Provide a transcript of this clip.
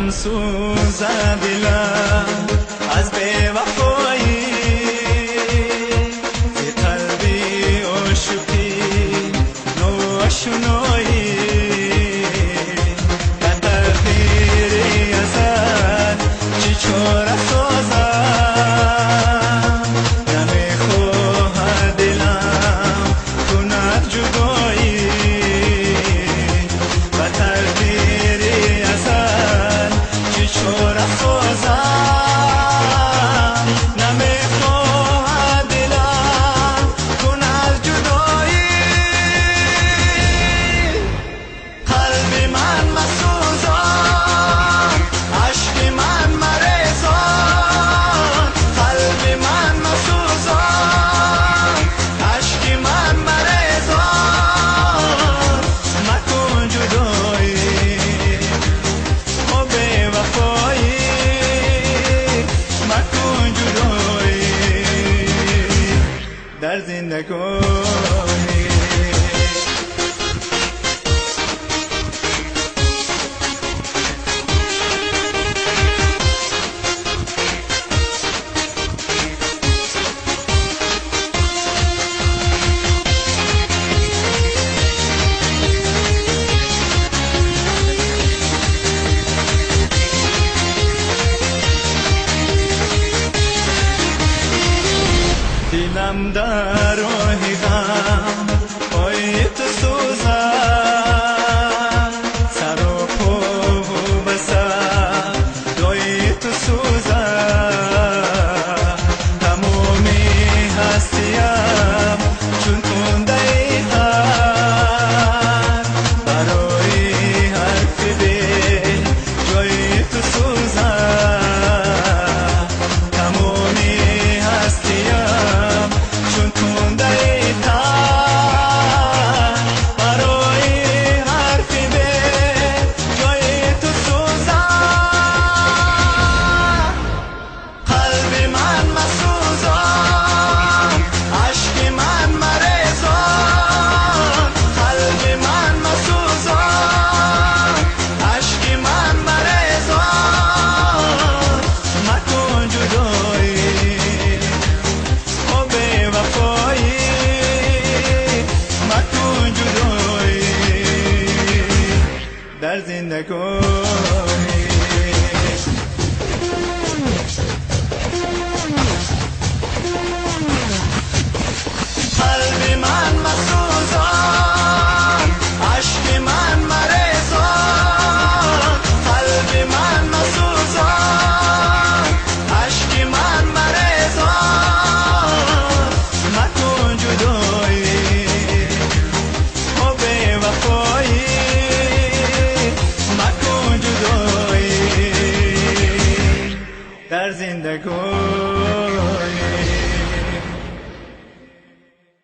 من سوزد دلم از بی‌وفایی ز قلبی عاشقی نوآشنایی در تقدیری ازت چی چاره سازم نمیخواهد دلم کند جدایی و تقدیری ازت چی چاره سازم نمیخواهد دلم کند جدایی قلب من مسوزان عشق من مریزان قلب من مسوزان عشق من مریزان مکن جدایی و بی‌وفایی مکن جدایی در زندگانی